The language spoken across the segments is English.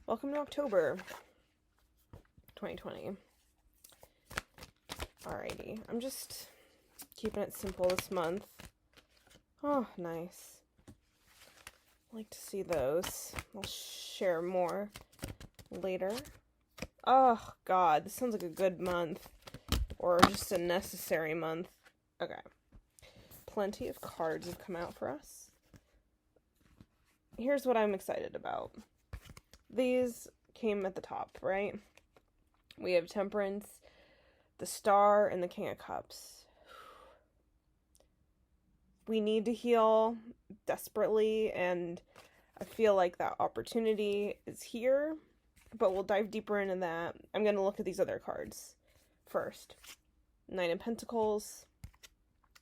Welcome to October 2020. Alrighty, I'm just keeping it simple this month. Oh, nice. I like to see those. I'll share more later. Oh, God, this sounds like a good month. Or just a necessary month. Okay. Plenty of cards have come out for us. Here's what I'm excited about. These came at the top, right? We have Temperance, the Star, and the King of Cups. We need to heal desperately, and I feel like that opportunity is here, but we'll dive deeper into that. I'm going to look at these other cards first. Nine of Pentacles,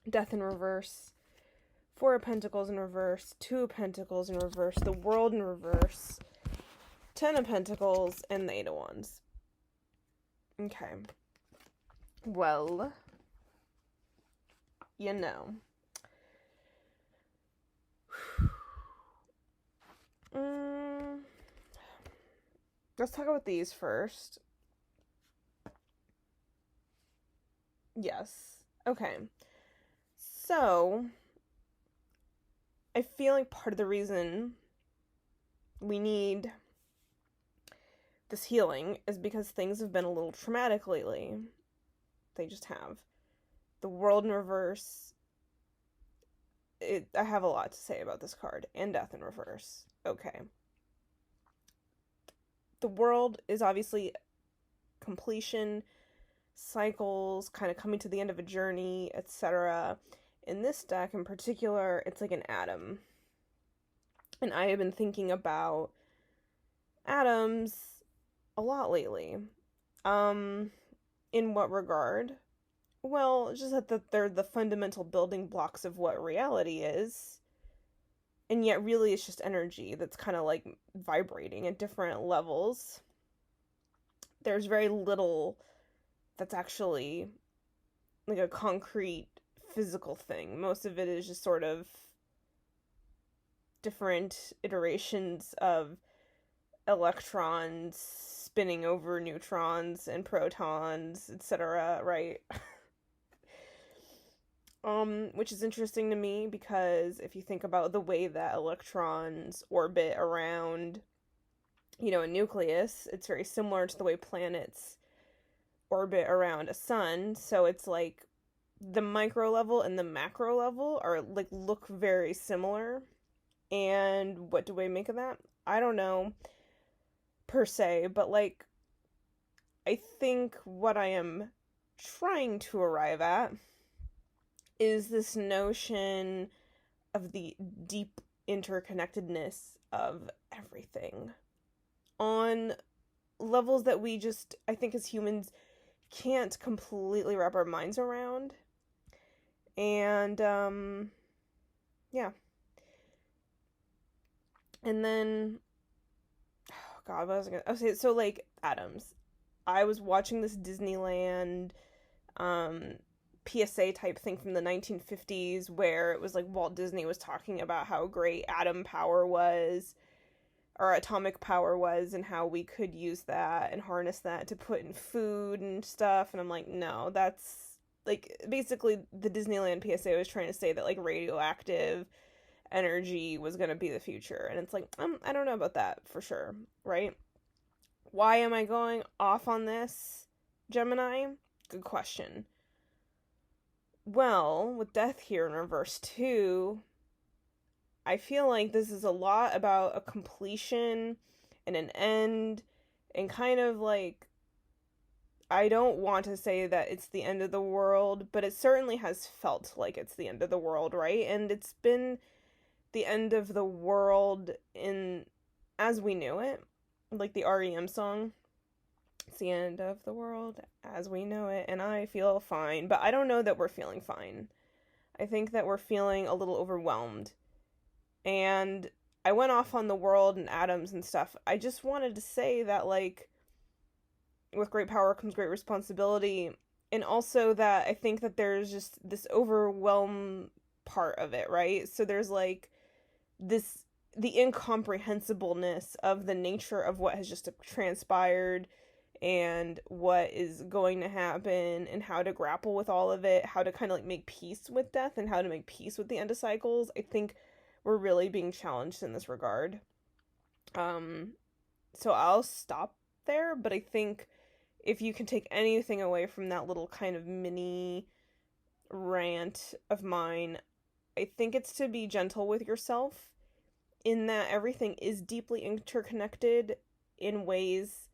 Death in reverse, Four of Pentacles in reverse, Two of Pentacles in reverse, the World in reverse, Ten of Pentacles, and the Eight of Wands. Okay. Well, you know. Let's talk about these first. Yes. Okay. So, I feel like part of the reason we need this healing is because things have been a little traumatic lately. They just have. The World in reverse. I have a lot to say about this card. And Death in reverse. Okay. The World is obviously completion, cycles, kind of coming to the end of a journey, etc. In this deck in particular, it's like an atom. And I have been thinking about atoms a lot lately. In what regard? Well, just that they're the fundamental building blocks of what reality is. And yet really it's just energy that's kind of like vibrating at different levels. There's very little that's actually like a concrete physical thing. Most of it is just sort of different iterations of electrons spinning over neutrons and protons, etc., right? Which is interesting to me because if you think about the way that electrons orbit around, a nucleus, it's very similar to the way planets orbit around a sun. So it's like the micro level and the macro level are like look very similar. And what do I make of that? I don't know per se, but like I think what I am trying to arrive at is this notion of the deep interconnectedness of everything on levels that we just, I think as humans, can't completely wrap our minds around. And, yeah. And then, oh God, what was I gonna say? So, like, atoms. I was watching this Disneyland, PSA type thing from the 1950s where it was like Walt Disney was talking about how great atom power was or atomic power was and how we could use that and harness that to put in food and stuff. And I'm like, no, that's like basically the Disneyland PSA was trying to say that like radioactive energy was going to be the future. And it's like, I don't know about that for sure, right? Why am I going off on this, Gemini? Good question. Well, with Death here in reverse too, I feel like this is a lot about a completion and an end, and kind of like, I don't want to say that it's the end of the world, but it certainly has felt like it's the end of the world, right? And it's been the end of the world in as we knew it, like the REM song. It's the end of the world as we know it, and I feel fine. But I don't know that we're feeling fine. I think that we're feeling a little overwhelmed. And I went off on the world and atoms and stuff. I just wanted to say that, like, with great power comes great responsibility. And also that I think that there's just this overwhelm part of it, right? So there's, like, this the incomprehensibleness of the nature of what has just transpired and what is going to happen and how to grapple with all of it, how to kind of like make peace with death and how to make peace with the end of cycles. I think we're really being challenged in this regard. So I'll stop there, but I think if you can take anything away from that little kind of mini rant of mine, I think it's to be gentle with yourself in that everything is deeply interconnected in ways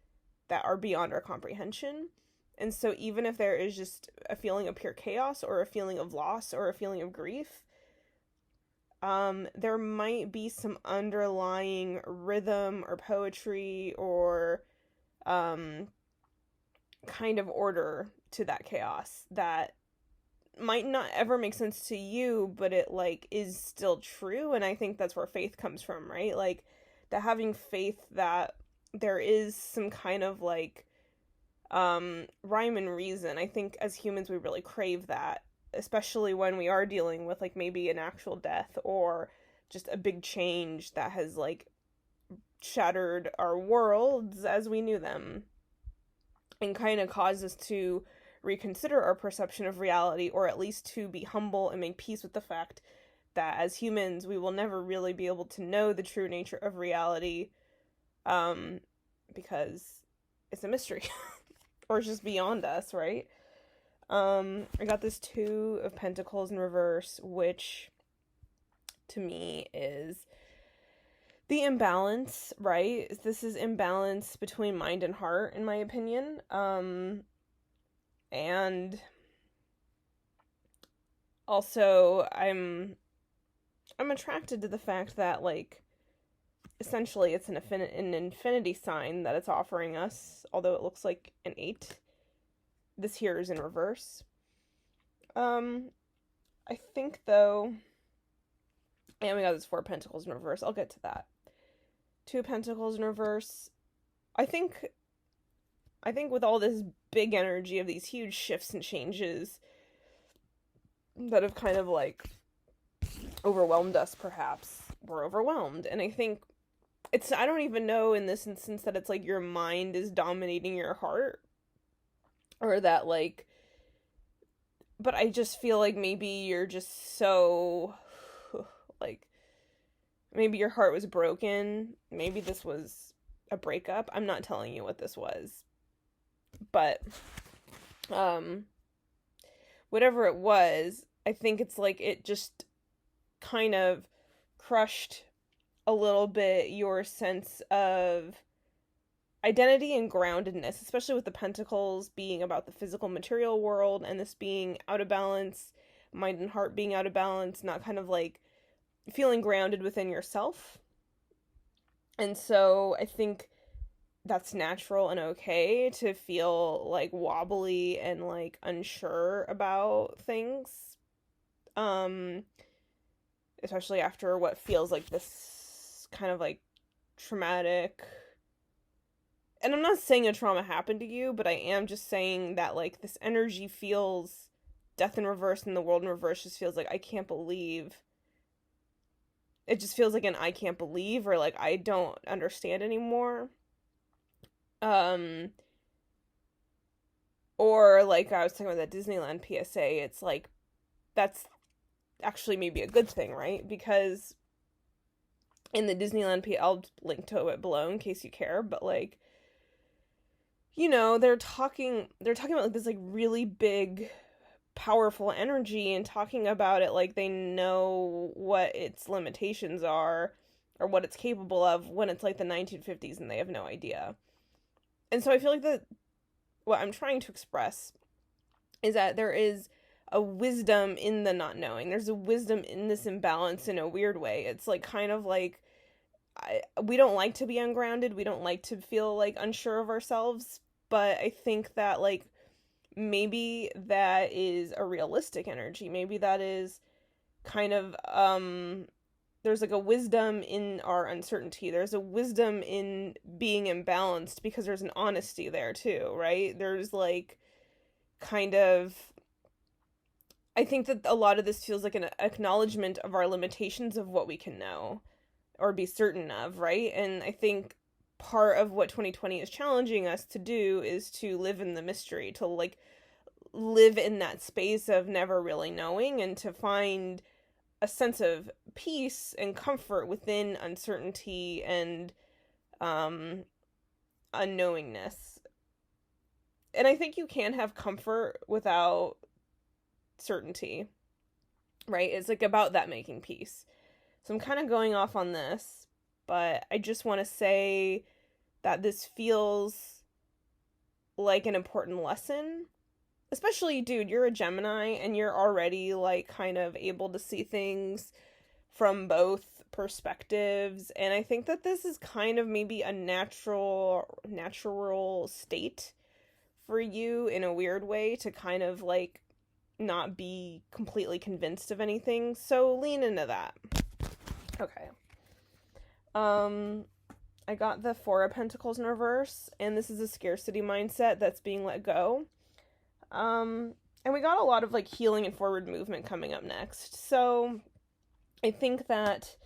that are beyond our comprehension. And so even if there is just a feeling of pure chaos or a feeling of loss or a feeling of grief, there might be some underlying rhythm or poetry or kind of order to that chaos that might not ever make sense to you, but it like is still true. And I think that's where faith comes from, right? Like that having faith that there is some kind of like rhyme and reason. I think as humans we really crave that, especially when we are dealing with like maybe an actual death or just a big change that has like shattered our worlds as we knew them and kind of caused us to reconsider our perception of reality, or at least to be humble and make peace with the fact that as humans we will never really be able to know the true nature of reality, because it's a mystery or it's just beyond us, right? I got this Two of Pentacles in reverse, which to me is the imbalance, right? This is imbalance between mind and heart, in my opinion. And also I'm attracted to the fact that like essentially it's an infinity sign that it's offering us, although it looks like an 8. This here is in reverse. I think though, and we got this 4 of Pentacles in reverse. I'll get to that. 2 of Pentacles in reverse. I think with all this big energy of these huge shifts and changes that have kind of like overwhelmed us, perhaps we're overwhelmed. And I think I don't even know in this instance that it's like your mind is dominating your heart or that like, but I just feel like maybe you're just so like, maybe your heart was broken. Maybe this was a breakup. I'm not telling you what this was. But whatever it was, I think it's like it just kind of crushed a little bit your sense of identity and groundedness, especially with the Pentacles being about the physical material world and this being out of balance, mind and heart being out of balance, not kind of like feeling grounded within yourself. And so I think that's natural and okay to feel like wobbly and like unsure about things, especially after what feels like this kind of like traumatic, and I'm not saying a trauma happened to you, but I am just saying that like this energy feels, death in reverse and the world in reverse just feels like I can't believe, it just feels like an I can't believe or like I don't understand anymore. Or like I was talking about that Disneyland PSA, it's like that's actually maybe a good thing, right? Because in the Disneyland I'll link to it below in case you care, but like, you know, they're talking about like this like really big powerful energy and talking about it like they know what its limitations are or what it's capable of when it's like the 1950s and they have no idea. And so I feel like that what I'm trying to express is that there is a wisdom in the not knowing. There's a wisdom in this imbalance in a weird way. It's like kind of like we don't like to be ungrounded. We don't like to feel like unsure of ourselves. But I think that like maybe that is a realistic energy. Maybe that is kind of there's like a wisdom in our uncertainty. There's a wisdom in being imbalanced because there's an honesty there too, right? There's like kind of, I think that a lot of this feels like an acknowledgement of our limitations of what we can know. or be certain of, right? And I think part of what 2020 is challenging us to do is to live in the mystery, to like live in that space of never really knowing, and to find a sense of peace and comfort within uncertainty and unknowingness. And I think you can have comfort without certainty, right? It's like about that making peace. So I'm kind of going off on this, but I just want to say that this feels like an important lesson. Especially, dude, you're a Gemini and you're already like kind of able to see things from both perspectives. And I think that this is kind of maybe a natural state for you in a weird way, to kind of like not be completely convinced of anything. So lean into that. Okay. I got the Four of Pentacles in reverse, and this is a scarcity mindset that's being let go. And we got a lot of like healing and forward movement coming up next. So I think that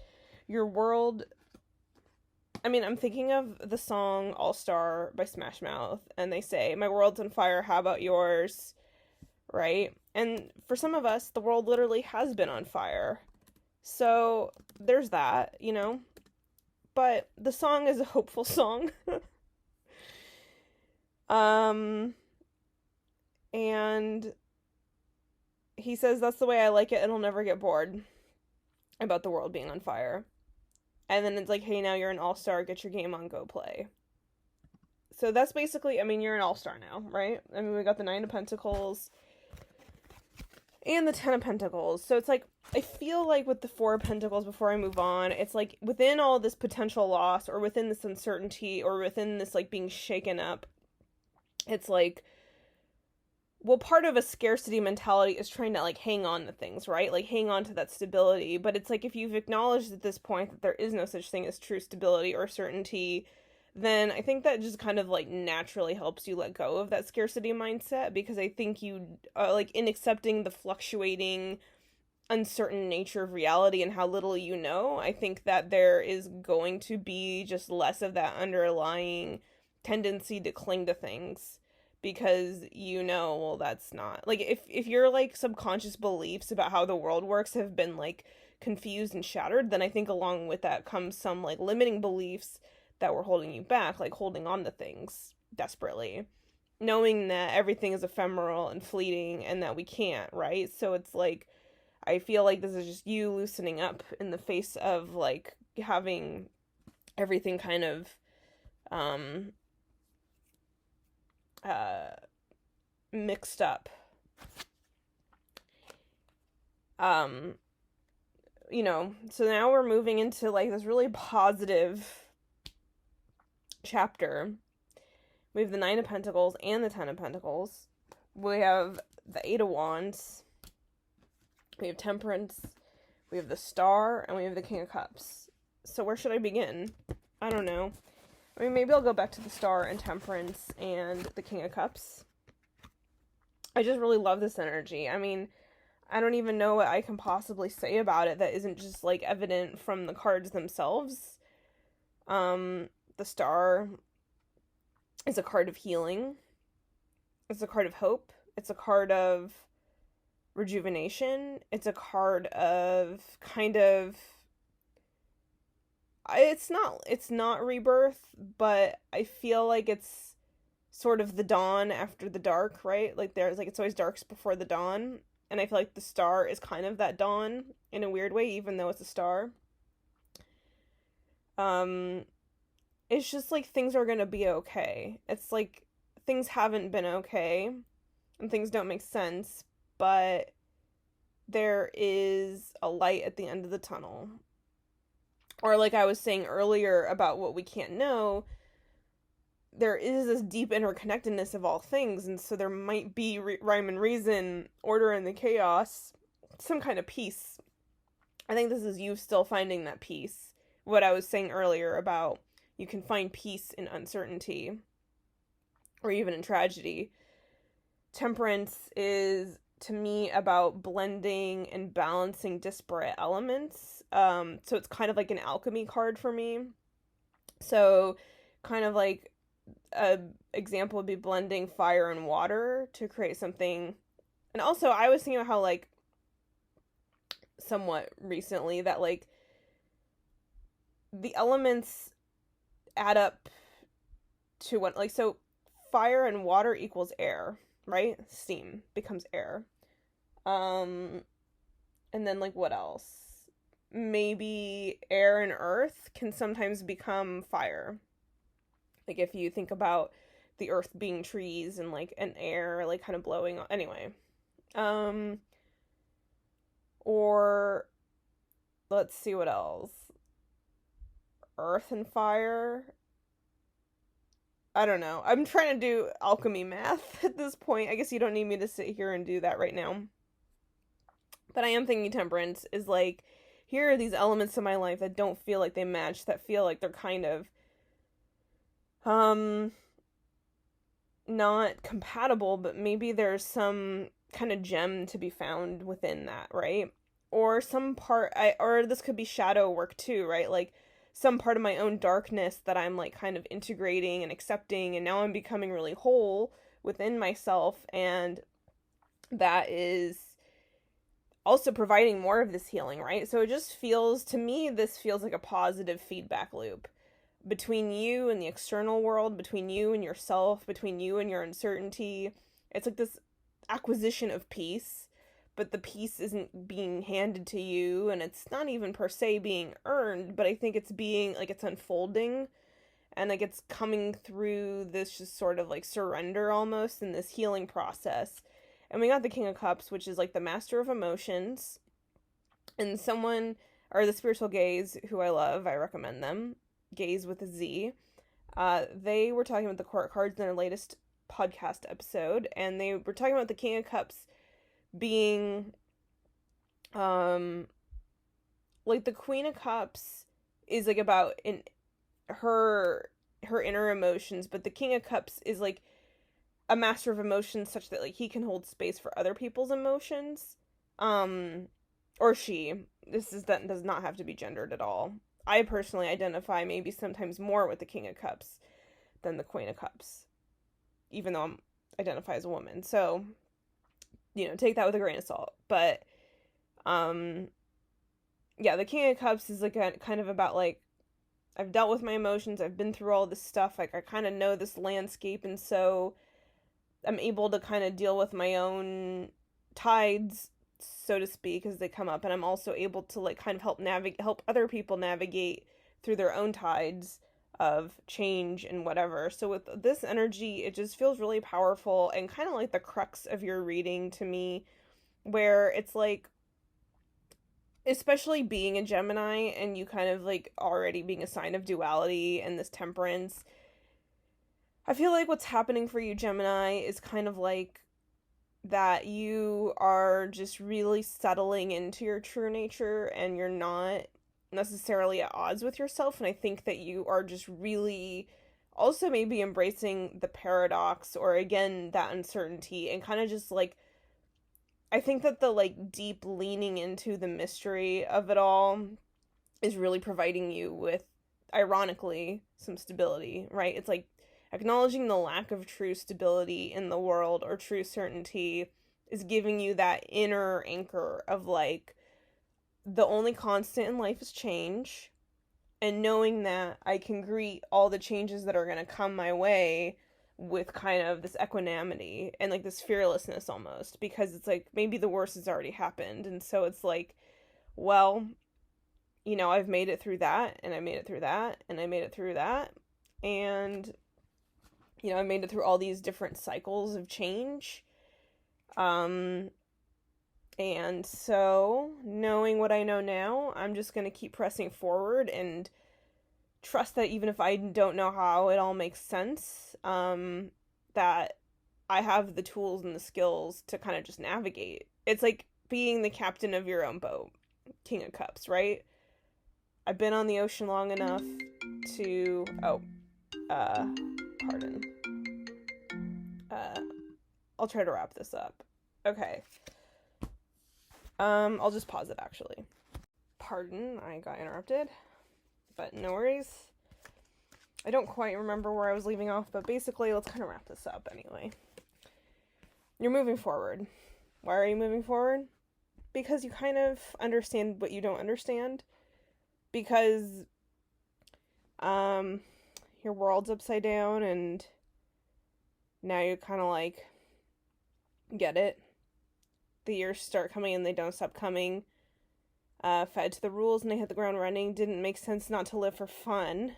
your world, I mean, I'm thinking of the song All Star by Smash Mouth, and they say, "My world's on fire, how about yours?" Right? And for some of us, the world literally has been on fire. So there's that, you know? But the song is a hopeful song. And he says, "That's the way I like it, and I'll never get bored," about the world being on fire. And then it's like, "Hey, now you're an all-star, get your game on, go play." So that's basically, I mean, you're an all-star now, right? I mean, we got the Nine of Pentacles and the Ten of Pentacles. So it's like, I feel like with the Four of Pentacles, before I move on, it's like within all this potential loss, or within this uncertainty, or within this like being shaken up, it's like, well, part of a scarcity mentality is trying to like hang on to things, right? Like hang on to that stability. But it's like, if you've acknowledged at this point that there is no such thing as true stability or certainty, then I think that just kind of like naturally helps you let go of that scarcity mindset, because I think you like in accepting the fluctuating, uncertain nature of reality and how little you know, I think that there is going to be just less of that underlying tendency to cling to things, because you know, well, that's not like, if your like subconscious beliefs about how the world works have been like confused and shattered, then I think along with that comes some like limiting beliefs that were holding you back, like holding on to things desperately, knowing that everything is ephemeral and fleeting and that we can't, right? So it's like, I feel like this is just you loosening up in the face of like having everything kind of mixed up. You know, so now we're moving into like this really positive chapter. We have the Nine of Pentacles and the Ten of Pentacles. We have the Eight of Wands. We have Temperance. We have the Star, and we have the King of Cups. So where should I begin? I don't know. I mean, maybe I'll go back to the Star and Temperance and the King of Cups. I just really love this energy. I mean, I don't even know what I can possibly say about it that isn't just like evident from the cards themselves. The Star is a card of healing. It's a card of hope. It's a card of rejuvenation. It's a card of kind of, it's not rebirth, but I feel like it's sort of the dawn after the dark, right? Like there's like, it's always darkest before the dawn, and I feel like the Star is kind of that dawn in a weird way, even though it's a star. It's just like things are gonna be okay. It's like things haven't been okay and things don't make sense, but there is a light at the end of the tunnel. Or like I was saying earlier about what we can't know, there is this deep interconnectedness of all things, and so there might be rhyme and reason, order in the chaos, some kind of peace. I think this is you still finding that peace. What I was saying earlier about you can find peace in uncertainty or even in tragedy. Temperance is to me about blending and balancing disparate elements. So it's kind of like an alchemy card for me. So kind of like a example would be blending fire and water to create something. And also I was thinking about how like somewhat recently that like the elements add up to what, like, so fire and water equals air, right? Steam becomes air. And then like what else? Maybe air and earth can sometimes become fire. Like if you think about the earth being trees and like an air like kind of blowing on. Anyway. Or let's see what else. Earth and fire. I don't know. I'm trying to do alchemy math at this point. I guess you don't need me to sit here and do that right now. But I am thinking temperance is like, here are these elements of my life that don't feel like they match, that feel like they're kind of not compatible, but maybe there's some kind of gem to be found within that, right? Or some part, or this could be shadow work too, right? Like some part of my own darkness that I'm like kind of integrating and accepting, and now I'm becoming really whole within myself, and that is also providing more of this healing, right? So it just feels, to me, this feels like a positive feedback loop between you and the external world, between you and yourself, between you and your uncertainty. It's like this acquisition of peace, but the peace isn't being handed to you, and it's not even per se being earned, but I think it's being, like, it's unfolding, and, like, it's coming through this just sort of, like, surrender almost, in this healing process. And we got the King of Cups, which is, like, the master of emotions, and someone, or the spiritual gaze, who I love, I recommend them, gaze with a Z, they were talking about the court cards in their latest podcast episode, and they were talking about the King of Cups being, like, the Queen of Cups is, like, about her inner emotions, but the King of Cups is, like, a master of emotions such that, like, he can hold space for other people's emotions, or she. That does not have to be gendered at all. I personally identify maybe sometimes more with the King of Cups than the Queen of Cups, even though I identify as a woman. So, you know, take that with a grain of salt. But, yeah, the King of Cups is like kind of about, like, I've dealt with my emotions, I've been through all this stuff, like, I kind of know this landscape, and so I'm able to kind of deal with my own tides, so to speak, as they come up, and I'm also able to, like, kind of help other people navigate through their own tides of change and whatever. So with this energy, it just feels really powerful and kind of like the crux of your reading to me, where it's like, especially being a Gemini and you kind of like already being a sign of duality and this temperance, I feel like what's happening for you, Gemini, is kind of like that you are just really settling into your true nature and you're not necessarily at odds with yourself. And I think that you are just really also maybe embracing the paradox, or again, that uncertainty, and kind of just like, I think that the like deep leaning into the mystery of it all is really providing you with, ironically, some stability, right? It's like acknowledging the lack of true stability in the world or true certainty is giving you that inner anchor of like, the only constant in life is change, and knowing that I can greet all the changes that are going to come my way with kind of this equanimity and like this fearlessness almost, because it's like maybe the worst has already happened, and so it's like, well, you know, I've made it through that, and I made it through that, and I made it through that, and you know, I made it through all these different cycles of change. And so, knowing what I know now, I'm just going to keep pressing forward and trust that even if I don't know how it all makes sense, that I have the tools and the skills to kind of just navigate. It's like being the captain of your own boat, King of Cups, right? I've been on the ocean long enough to, pardon. I'll try to wrap this up. Okay. I'll just pause it, actually. Pardon, I got interrupted, but no worries. I don't quite remember where I was leaving off, but basically, let's kind of wrap this up anyway. You're moving forward. Why are you moving forward? Because you kind of understand what you don't understand. Because, your world's upside down, and now you kind of, like, get it. The years start coming and they don't stop coming. Fed to the rules and they hit the ground running. Didn't make sense not to live for fun.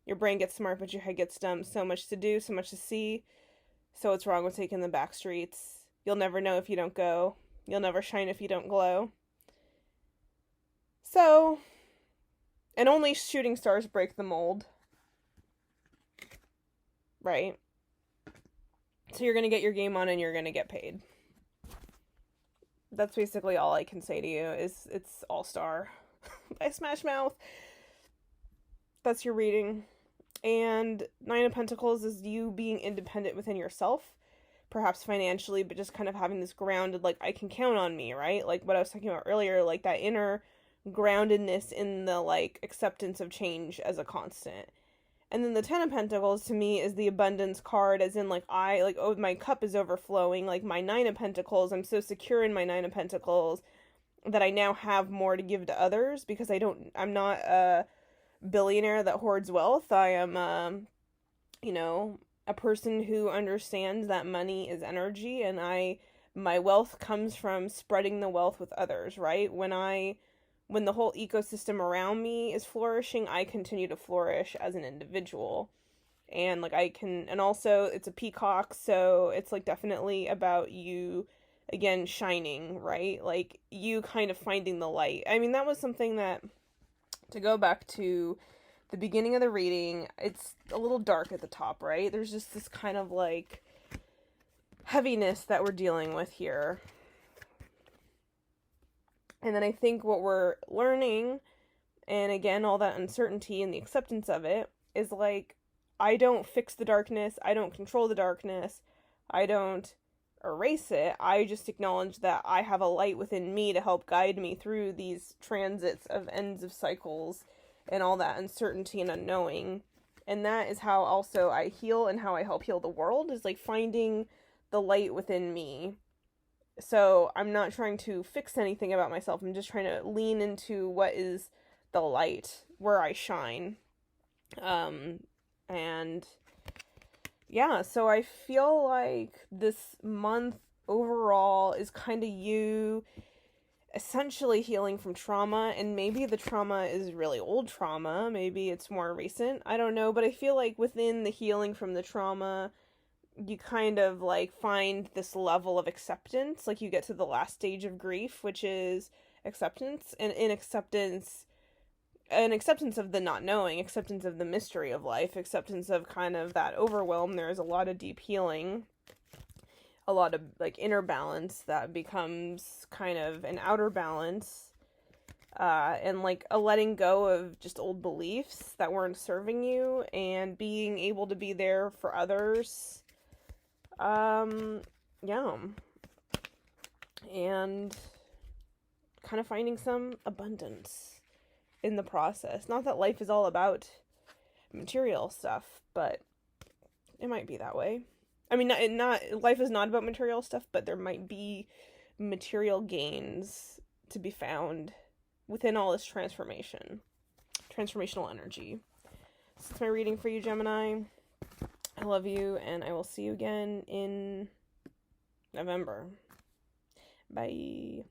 Your brain gets smart, but your head gets dumb. So much to do, so much to see. So what's wrong with taking the back streets? You'll never know if you don't go. You'll never shine if you don't glow. So, and only shooting stars break the mold. Right? So you're gonna get your game on and you're gonna get paid. That's basically all I can say to you, is it's All-Star by Smash Mouth. That's your reading. And Nine of Pentacles is you being independent within yourself, perhaps financially, but just kind of having this grounded, like, I can count on me, right? Like what I was talking about earlier, like that inner groundedness in the, like, acceptance of change as a constant. And then the Ten of Pentacles, to me, is the abundance card, as in, like, oh, my cup is overflowing. Like, my Nine of Pentacles, I'm so secure in my Nine of Pentacles that I now have more to give to others, because I'm not a billionaire that hoards wealth. I am, a person who understands that money is energy, and my wealth comes from spreading the wealth with others, right? When the whole ecosystem around me is flourishing, I continue to flourish as an individual. And, like, and also, it's a peacock, so it's, like, definitely about you, again, shining, right? Like, you kind of finding the light. I mean, that was something that, to go back to the beginning of the reading, it's a little dark at the top, right? There's just this kind of, like, heaviness that we're dealing with here. And then I think what we're learning, and again, all that uncertainty and the acceptance of it, is like, I don't fix the darkness, I don't control the darkness, I don't erase it, I just acknowledge that I have a light within me to help guide me through these transits of ends of cycles and all that uncertainty and unknowing. And that is how also I heal and how I help heal the world, is like finding the light within me. So I'm not trying to fix anything about myself. I'm just trying to lean into what is the light, where I shine. And yeah, so I feel like this month overall is kind of you essentially healing from trauma, and maybe the trauma is really old trauma, maybe it's more recent, I don't know, but I feel like within the healing from the trauma, you kind of, like, find this level of acceptance. Like, you get to the last stage of grief, which is acceptance. And in acceptance, an acceptance of the not knowing, acceptance of the mystery of life, acceptance of kind of that overwhelm. There's a lot of deep healing, a lot of, like, inner balance that becomes kind of an outer balance. And, like, a letting go of just old beliefs that weren't serving you, and being able to be there for others. Yeah. And kind of finding some abundance in the process. Not that life is all about material stuff, but it might be that way. I mean, not life is not about material stuff, but there might be material gains to be found within all this transformational energy. So that's my reading for you, Gemini. I love you, and I will see you again in November. Bye.